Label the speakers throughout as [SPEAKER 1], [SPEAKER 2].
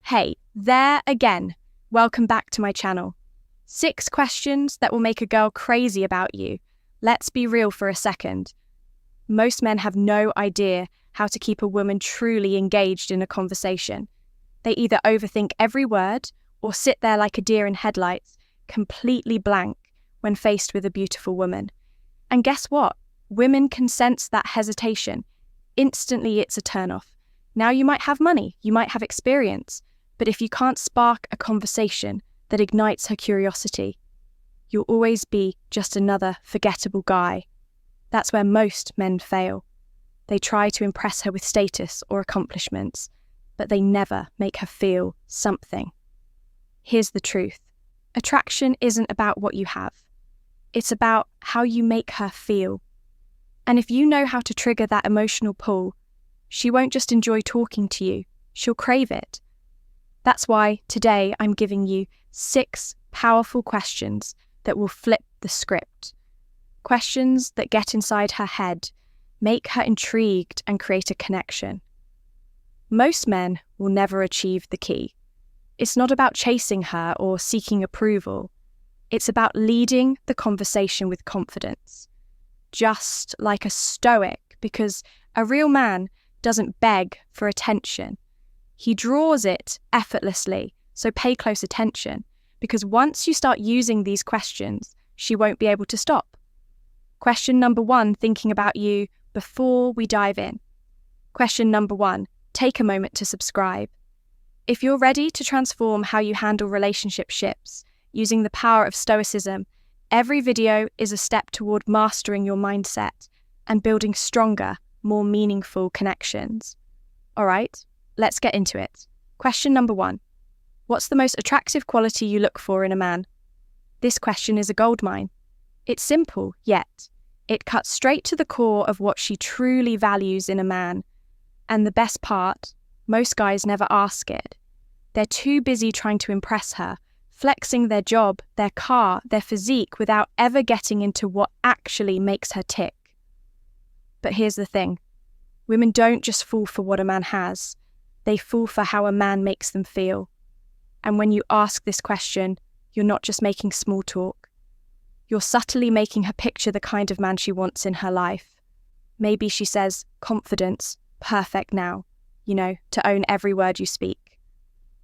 [SPEAKER 1] Hey, there again. Welcome back to my channel. 6 questions that will make a girl crazy about you. Let's be real for a second. Most men have no idea how to keep a woman truly engaged in a conversation. They either overthink every word or sit there like a deer in headlights, completely blank when faced with a beautiful woman. And guess what? Women can sense that hesitation. Instantly, it's a turnoff. Now you might have money, you might have experience, but if you can't spark a conversation that ignites her curiosity, you'll always be just another forgettable guy. That's where most men fail. They try to impress her with status or accomplishments, but they never make her feel something. Here's the truth. Attraction isn't about what you have. It's about how you make her feel. And if you know how to trigger that emotional pull, she won't just enjoy talking to you, she'll crave it. That's why today I'm giving you 6 powerful questions that will flip the script. Questions that get inside her head, make her intrigued and create a connection. Most men will never achieve the key. It's not about chasing her or seeking approval. It's about leading the conversation with confidence. Just like a Stoic, because a real man doesn't beg for attention. He draws it effortlessly, so pay close attention, because once you start using these questions, she won't be able to stop. Question number 1, thinking about you before we dive in. Question number 1, take a moment to subscribe. If you're ready to transform how you handle relationships using the power of Stoicism, every video is a step toward mastering your mindset and building stronger, more meaningful connections. All right, let's get into it. Question number 1. What's the most attractive quality you look for in a man? This question is a goldmine. It's simple, yet it cuts straight to the core of what she truly values in a man. And the best part, most guys never ask it. They're too busy trying to impress her, flexing their job, their car, their physique without ever getting into what actually makes her tick. But here's the thing. Women don't just fall for what a man has. They fall for how a man makes them feel. And when you ask this question, you're not just making small talk. You're subtly making her picture the kind of man she wants in her life. Maybe she says, confidence, perfect now, to own every word you speak.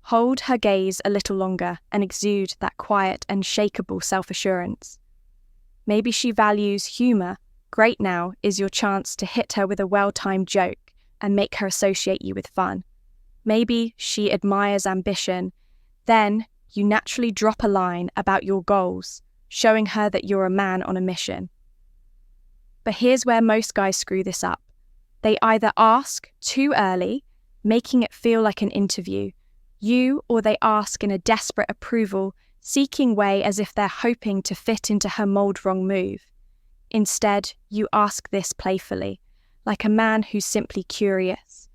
[SPEAKER 1] Hold her gaze a little longer and exude that quiet, unshakable self-assurance. Maybe she values humour. Great now is your chance to hit her with a well-timed joke and make her associate you with fun. Maybe she admires ambition. Then you naturally drop a line about your goals, showing her that you're a man on a mission. But here's where most guys screw this up. They either ask too early, making it feel like an interview, or they ask in a desperate approval, seeking way as if they're hoping to fit into her mold-wrong move. Instead, you ask this playfully, like a man who's simply curious,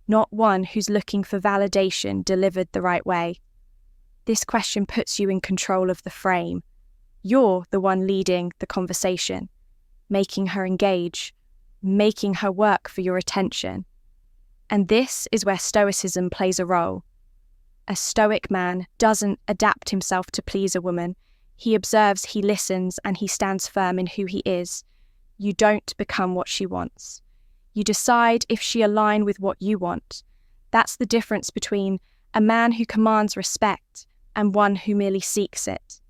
[SPEAKER 1] not one who's looking for validation delivered the right way. This question puts you in control of the frame. You're the one leading the conversation, making her engage, making her work for your attention. And this is where Stoicism plays a role. A Stoic man doesn't adapt himself to please a woman. He observes, he listens, and he stands firm in who he is. You don't become what she wants. You decide if she aligns with what you want. That's the difference between a man who commands respect and one who merely seeks it.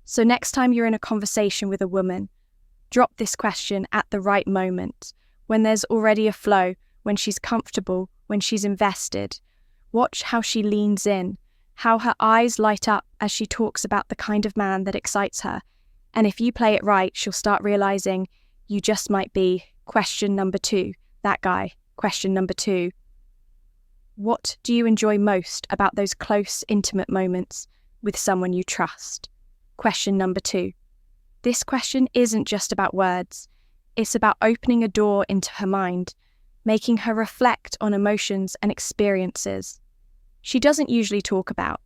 [SPEAKER 1] So next time you're in a conversation with a woman, drop this question at the right moment, when there's already a flow, when she's comfortable, when she's invested. Watch how she leans in, how her eyes light up as she talks about the kind of man that excites her. And if you play it right, she'll start realizing you just might be question number 2, that guy. Question number 2. What do you enjoy most about those close, intimate moments with someone you trust? Question number 2. This question isn't just about words. It's about opening a door into her mind, making her reflect on emotions and experiences she doesn't usually talk about.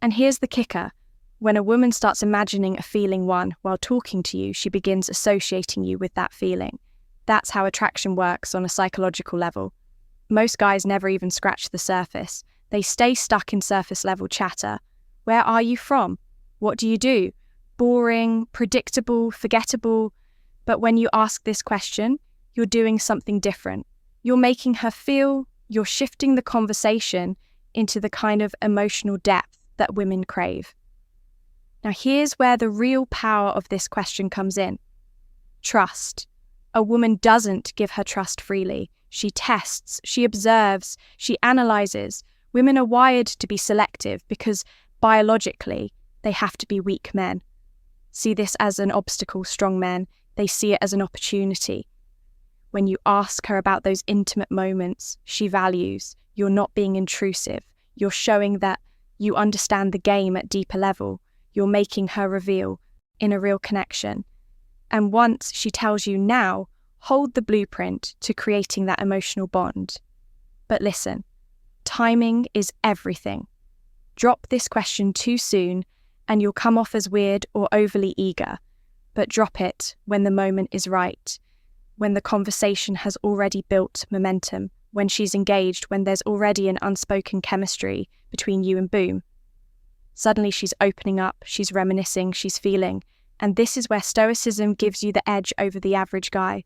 [SPEAKER 1] And here's the kicker. When a woman starts imagining a feeling one while talking to you, she begins associating you with that feeling. That's how attraction works on a psychological level. Most guys never even scratch the surface. They stay stuck in surface level chatter. Where are you from? What do you do? Boring, predictable, forgettable. But when you ask this question, you're doing something different. You're making her feel, you're shifting the conversation into the kind of emotional depth that women crave. Now here's where the real power of this question comes in. Trust. A woman doesn't give her trust freely. She tests, she observes, she analyzes. Women are wired to be selective because biologically they have to be weak men. See this as an obstacle, strong men. They see it as an opportunity. When you ask her about those intimate moments she values, you're not being intrusive. You're showing that you understand the game at deeper level. You're making her reveal in a real connection. And once she tells you now, hold the blueprint to creating that emotional bond. But listen, timing is everything. Drop this question too soon and you'll come off as weird or overly eager. But drop it when the moment is right, when the conversation has already built momentum, when she's engaged, when there's already an unspoken chemistry between you and boom. Suddenly she's opening up, she's reminiscing, she's feeling, and this is where Stoicism gives you the edge over the average guy.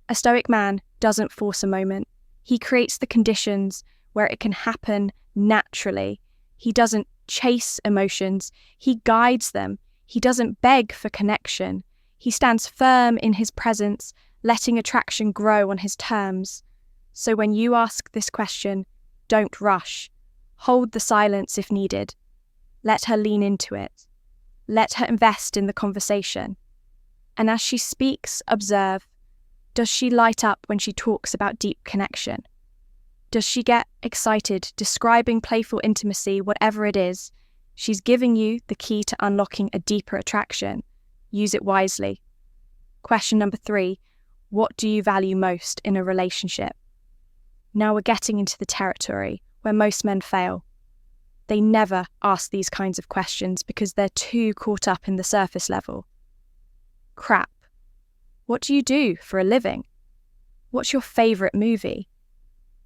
[SPEAKER 1] A Stoic man doesn't force a moment. He creates the conditions where it can happen naturally. He doesn't chase emotions, he guides them. He doesn't beg for connection. He stands firm in his presence, letting attraction grow on his terms. So when you ask this question, don't rush. Hold the silence if needed. Let her lean into it. Let her invest in the conversation. And as she speaks, observe. Does she light up when she talks about deep connection? Does she get excited, describing playful intimacy, whatever it is? She's giving you the key to unlocking a deeper attraction. Use it wisely. Question number 3, what do you value most in a relationship? Now we're getting into the territory where most men fail. They never ask these kinds of questions because they're too caught up in the surface level. Crap. What do you do for a living? What's your favourite movie?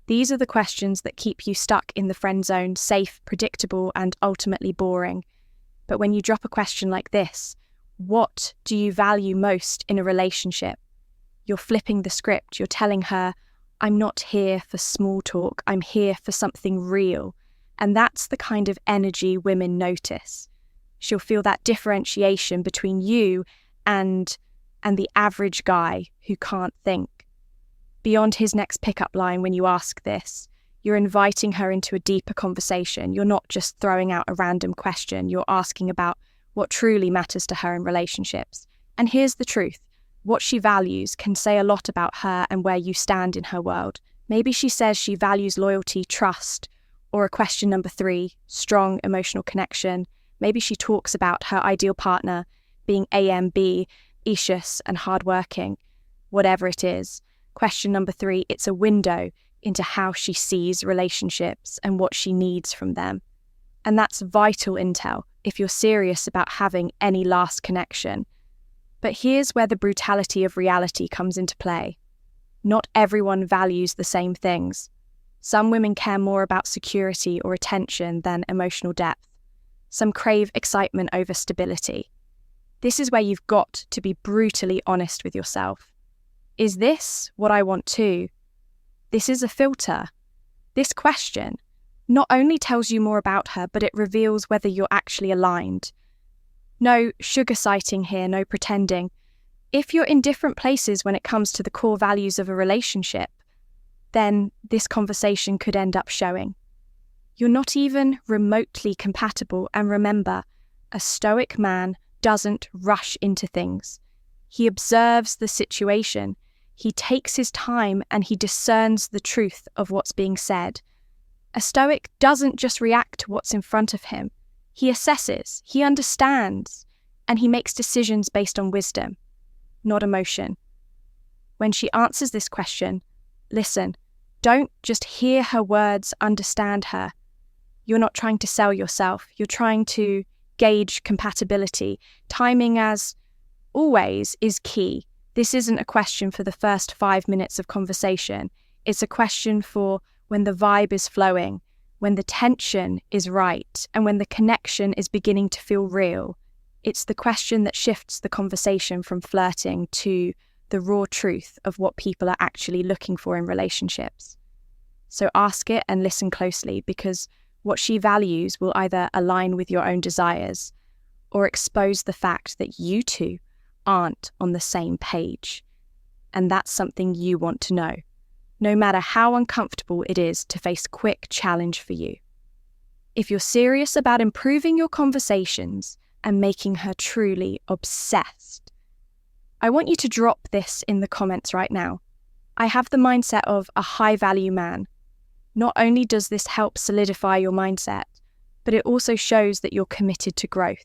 [SPEAKER 1] These are the questions that keep you stuck in the friend zone, safe, predictable, and ultimately boring. But when you drop a question like this, what do you value most in a relationship? You're flipping the script. You're telling her, I'm not here for small talk. I'm here for something real. And that's the kind of energy women notice. She'll feel that differentiation between you and the average guy who can't think. Beyond his next pickup line when you ask this, you're inviting her into a deeper conversation. You're not just throwing out a random question. You're asking about what truly matters to her in relationships. And here's the truth. What she values can say a lot about her and where you stand in her world. Maybe she says she values loyalty, trust, or a question number 3, strong emotional connection. Maybe she talks about her ideal partner being ambitious and hardworking. Whatever it is. Question number 3, it's a window into how she sees relationships and what she needs from them. And that's vital intel if you're serious about having any last connection. But here's where the brutality of reality comes into play. Not everyone values the same things. Some women care more about security or attention than emotional depth. Some crave excitement over stability. This is where you've got to be brutally honest with yourself. Is this what I want too? This is a filter. This question not only tells you more about her, but it reveals whether you're actually aligned. No sugar-citing here, no pretending. If you're in different places when it comes to the core values of a relationship, then this conversation could end up showing. You're not even remotely compatible, and remember, a Stoic man doesn't rush into things. He observes the situation. He takes his time and he discerns the truth of what's being said. A Stoic doesn't just react to what's in front of him. He assesses, he understands, and he makes decisions based on wisdom, not emotion. When she answers this question, listen, don't just hear her words, understand her. You're not trying to sell yourself. You're trying to gauge compatibility. Timing, as always, is key. This isn't a question for the first 5 minutes of conversation. It's a question for when the vibe is flowing, when the tension is right and when the connection is beginning to feel real, it's the question that shifts the conversation from flirting to the raw truth of what people are actually looking for in relationships. So ask it and listen closely, because what she values will either align with your own desires or expose the fact that you two aren't on the same page. And that's something you want to know, no matter how uncomfortable it is to face quick challenge for you. If you're serious about improving your conversations and making her truly obsessed, I want you to drop this in the comments right now. I have the mindset of a high-value man. Not only does this help solidify your mindset, but it also shows that you're committed to growth.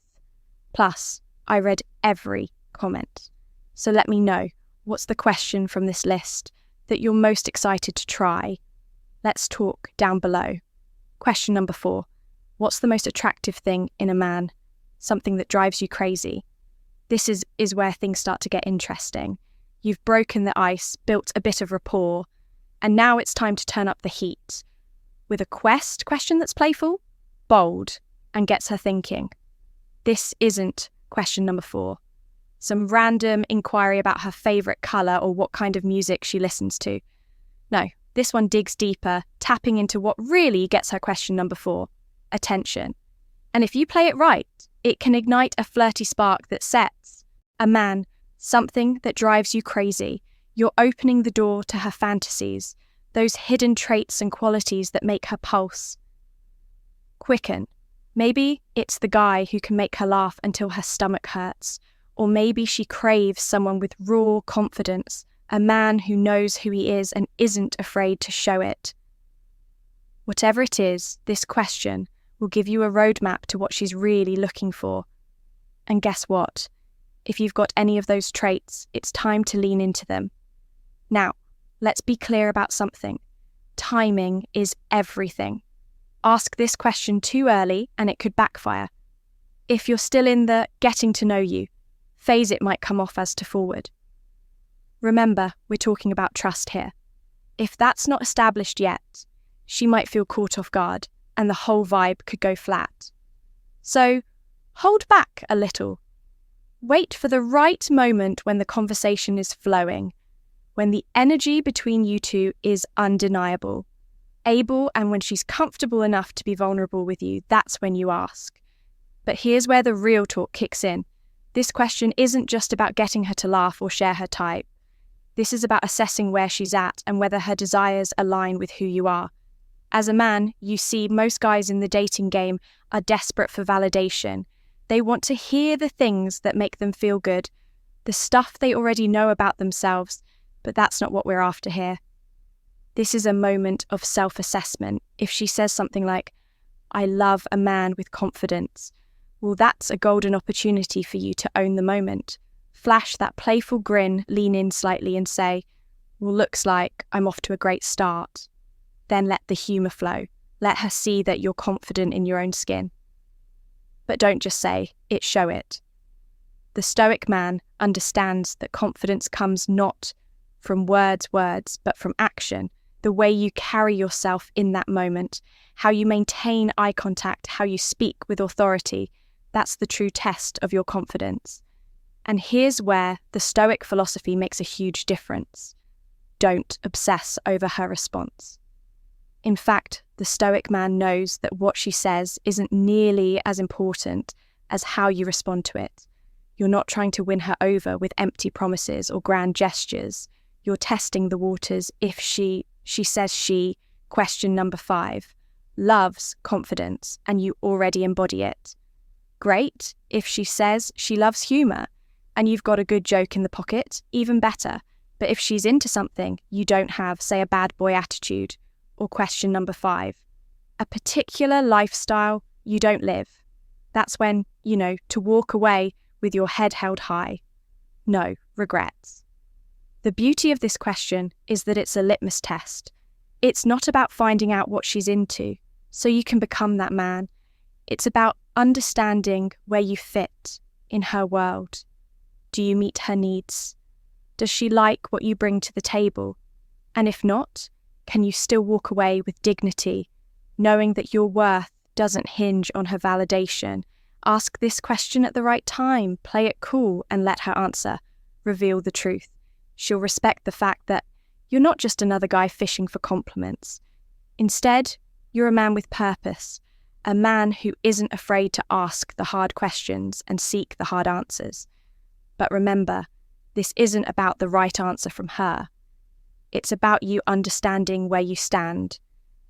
[SPEAKER 1] Plus, I read every comment. So let me know, what's the question from this list that you're most excited to try? Let's talk down below. Question number 4. What's the most attractive thing in a man? Something that drives you crazy. This is where things start to get interesting. You've broken the ice, built a bit of rapport, and now it's time to turn up the heat with a question that's playful, bold, and gets her thinking. This isn't question number 4. Some random inquiry about her favourite colour or what kind of music she listens to. No, this one digs deeper, tapping into what really gets her question number 4, attention. And if you play it right, it can ignite a flirty spark that sets a man something that drives you crazy. You're opening the door to her fantasies, those hidden traits and qualities that make her pulse quicken. Maybe it's the guy who can make her laugh until her stomach hurts, or maybe she craves someone with raw confidence, a man who knows who he is and isn't afraid to show it. Whatever it is, this question will give you a roadmap to what she's really looking for. And guess what? If you've got any of those traits, it's time to lean into them. Now, let's be clear about something. Timing is everything. Ask this question too early and it could backfire. If you're still in the getting to know you phase, it might come off as too forward. Remember, we're talking about trust here. If that's not established yet, she might feel caught off guard and the whole vibe could go flat. So, hold back a little. Wait for the right moment when the conversation is flowing, when the energy between you two is undeniable, and when she's comfortable enough to be vulnerable with you, that's when you ask. But here's where the real talk kicks in. This question isn't just about getting her to laugh or share her type. This is about assessing where she's at and whether her desires align with who you are. As a man, you see most guys in the dating game are desperate for validation. They want to hear the things that make them feel good, the stuff they already know about themselves, but that's not what we're after here. This is a moment of self-assessment. If she says something like, "I love a man with confidence," well, that's a golden opportunity for you to own the moment. Flash that playful grin, lean in slightly and say, "Well, looks like I'm off to a great start." Then let the humour flow. Let her see that you're confident in your own skin. But don't just say it, show it. The Stoic man understands that confidence comes not from words, but from action. The way you carry yourself in that moment, how you maintain eye contact, how you speak with authority, that's the true test of your confidence. And here's where the Stoic philosophy makes a huge difference. Don't obsess over her response. In fact, the Stoic man knows that what she says isn't nearly as important as how you respond to it. You're not trying to win her over with empty promises or grand gestures. You're testing the waters if she says she, question number 5, loves confidence and you already embody it. Great. If she says she loves humour and you've got a good joke in the pocket, even better. But if she's into something, you don't have, say, a bad boy attitude, or question number 5, a particular lifestyle you don't live. That's when, to walk away with your head held high. No regrets. The beauty of this question is that it's a litmus test. It's not about finding out what she's into, so you can become that man. It's about understanding where you fit in her world. Do you meet her needs? Does she like what you bring to the table? And if not, can you still walk away with dignity, knowing that your worth doesn't hinge on her validation. Ask this question at the right time, play it cool, and let her answer. Reveal the truth. She'll respect the fact that you're not just another guy fishing for compliments. Instead, you're a man with purpose, a man who isn't afraid to ask the hard questions and seek the hard answers. But remember, this isn't about the right answer from her. It's about you understanding where you stand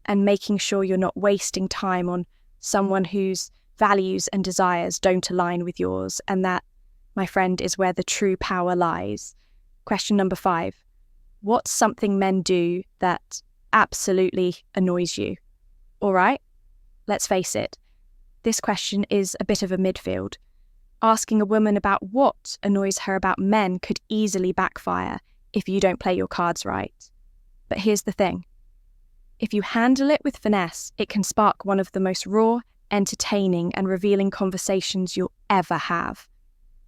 [SPEAKER 1] and making sure you're not wasting time on someone whose values and desires don't align with yours, and that, my friend, is where the true power lies. Question number 5. What's something men do that absolutely annoys you? All right, let's face it, this question is a bit of a midfield. Asking a woman about what annoys her about men could easily backfire if you don't play your cards right. But here's the thing. If you handle it with finesse, it can spark one of the most raw, entertaining, and revealing conversations you'll ever have.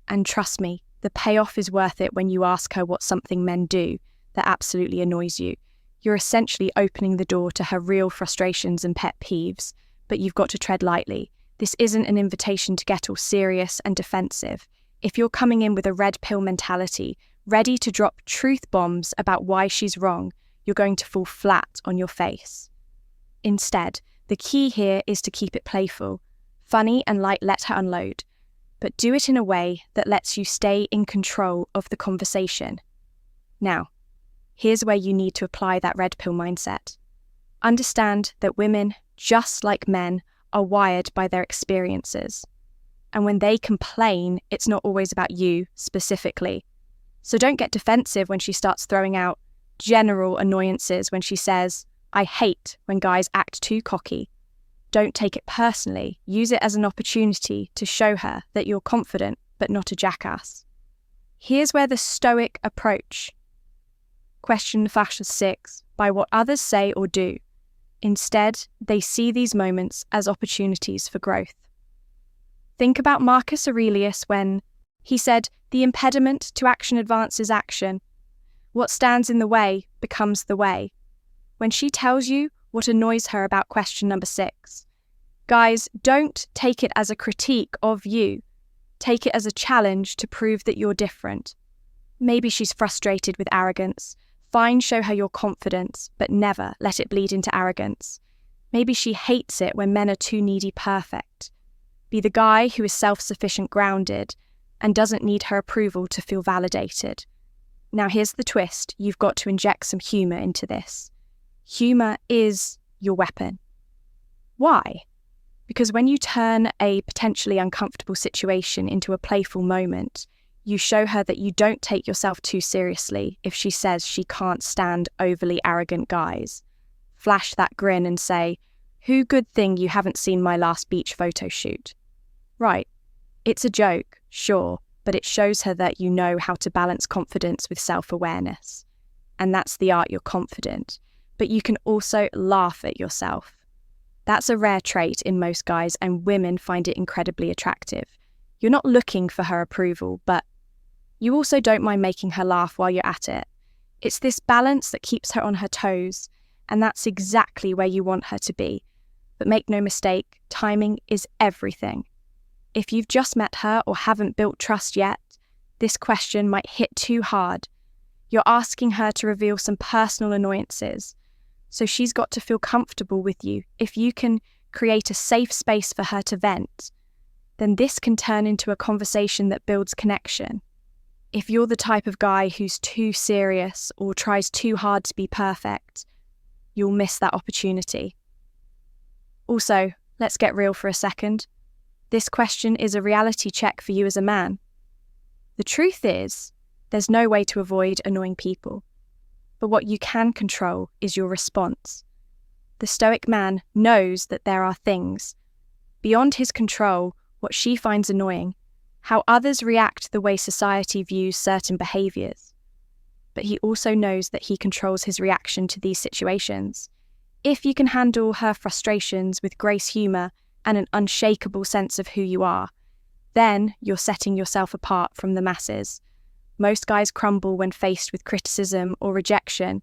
[SPEAKER 1] And trust me, the payoff is worth it when you ask her what something men do that absolutely annoys you. You're essentially opening the door to her real frustrations and pet peeves, but you've got to tread lightly. This isn't an invitation to get all serious and defensive. If you're coming in with a red pill mentality, ready to drop truth bombs about why she's wrong, you're going to fall flat on your face. Instead, the key here is to keep it playful, funny, and let her unload, but do it in a way that lets you stay in control of the conversation. Now, here's where you need to apply that red pill mindset. Understand that women, just like men, are wired by their experiences. And when they complain, it's not always about you specifically. So don't get defensive when she starts throwing out general annoyances when she says, "I hate when guys act too cocky." Don't take it personally. Use it as an opportunity to show her that you're confident but not a jackass. Here's where the Stoic approach. Question factor 6, by what others say or do. Instead, they see these moments as opportunities for growth. Think about Marcus Aurelius when he said, "The impediment to action advances action. What stands in the way becomes the way." When she tells you what annoys her about question number 6, guys, don't take it as a critique of you. Take it as a challenge to prove that you're different. Maybe she's frustrated with arrogance. Fine, show her your confidence, but never let it bleed into arrogance. Maybe she hates it when men are too needy perfect. Be the guy who is self-sufficient, grounded, and doesn't need her approval to feel validated. Now here's the twist. You've got to inject some humor into this. Humor is your weapon. Why? Because when you turn a potentially uncomfortable situation into a playful moment, you show her that you don't take yourself too seriously if she says she can't stand overly arrogant guys. Flash that grin and say, "Who good thing you haven't seen my last beach photo shoot." Right, it's a joke, sure, but it shows her that you know how to balance confidence with self-awareness. And that's the art. You're confident, but you can also laugh at yourself. That's a rare trait in most guys, and women find it incredibly attractive. You're not looking for her approval, but you also don't mind making her laugh while you're at it. It's this balance that keeps her on her toes, and that's exactly where you want her to be. But make no mistake, timing is everything. If you've just met her or haven't built trust yet, this question might hit too hard. You're asking her to reveal some personal annoyances, so she's got to feel comfortable with you. If you can create a safe space for her to vent, then this can turn into a conversation that builds connection. If you're the type of guy who's too serious or tries too hard to be perfect, you'll miss that opportunity. Also, let's get real for a second. This question is a reality check for you as a man. The truth is, there's no way to avoid annoying people. But what you can control is your response. The Stoic man knows that there are things beyond his control, what she finds annoying, how others react, the way society views certain behaviours. But he also knows that he controls his reaction to these situations. If you can handle her frustrations with grace, humour, and an unshakable sense of who you are, then you're setting yourself apart from the masses. Most guys crumble when faced with criticism or rejection.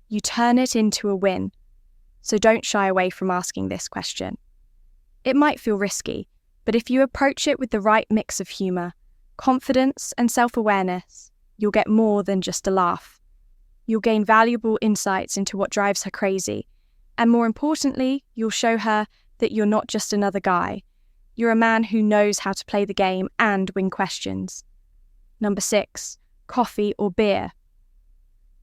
[SPEAKER 1] You turn it into a win. so don't shy away from asking this question. It might feel risky, but if you approach it with the right mix of humour, confidence, and self-awareness, you'll get more than just a laugh. You'll gain valuable insights into what drives her crazy, and more importantly, you'll show her that you're not just another guy. You're a man who knows how to play the game and win questions. Number 6, coffee or beer?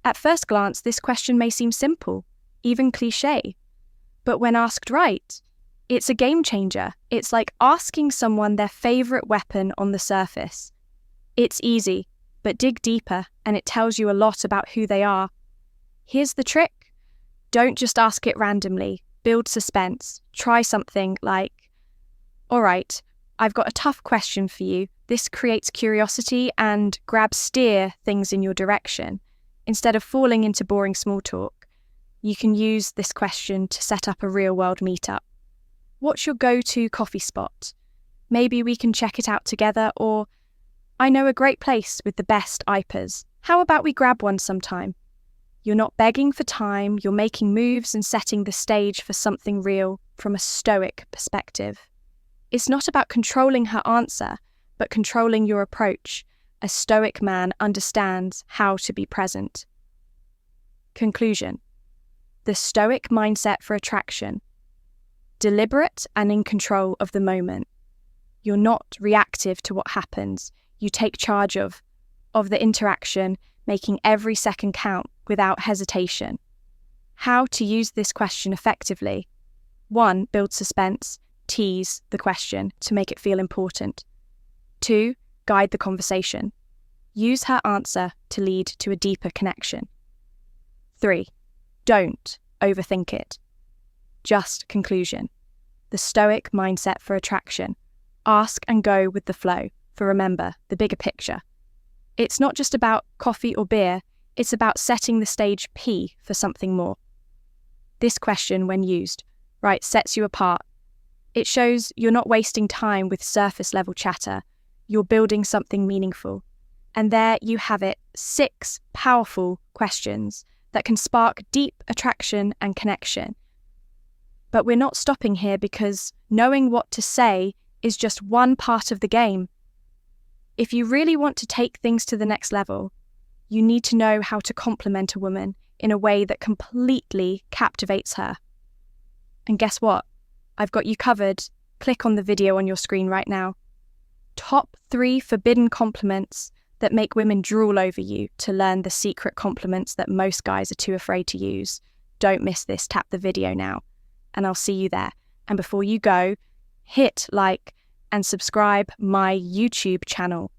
[SPEAKER 1] At first glance, this question may seem simple, even cliché. But when asked right, it's a game changer. It's like asking someone their favourite weapon on the surface. It's easy, but dig deeper and it tells you a lot about who they are. Here's the trick. Don't just ask it randomly. Build suspense. Try something like, all right, I've got a tough question for you. This creates curiosity and steer things in your direction. Instead of falling into boring small talk, you can use this question to set up a real-world meetup. What's your go-to coffee spot? Maybe we can check it out together, or I know a great place with the best IPAs. How about we grab one sometime? You're not begging for time, you're making moves and setting the stage for something real from a Stoic perspective. It's not about controlling her answer, but controlling your approach. A Stoic man understands how to be present. Conclusion. The Stoic mindset for attraction. Deliberate and in control of the moment. You're not reactive to what happens. You take charge of the interaction, making every second count without hesitation. How to use this question effectively? 1. Build suspense. Tease the question to make it feel important. 2. Guide the conversation. Use her answer to lead to a deeper connection. 3. Don't overthink it. Just conclusion. The Stoic mindset for attraction. Ask and go with the flow, for remember, the bigger picture. It's not just about coffee or beer, it's about setting the stage P for something more. This question, when used, sets you apart. It shows you're not wasting time with surface-level chatter. You're building something meaningful. And there you have it, 6 powerful questions that can spark deep attraction and connection. But we're not stopping here because knowing what to say is just one part of the game. If you really want to take things to the next level, you need to know how to compliment a woman in a way that completely captivates her. And guess what? I've got you covered. Click on the video on your screen right now. Top 3 forbidden compliments that make women drool over you to learn the secret compliments that most guys are too afraid to use. Don't miss this. Tap the video now, and I'll see you there. And before you go, hit like and subscribe my YouTube channel.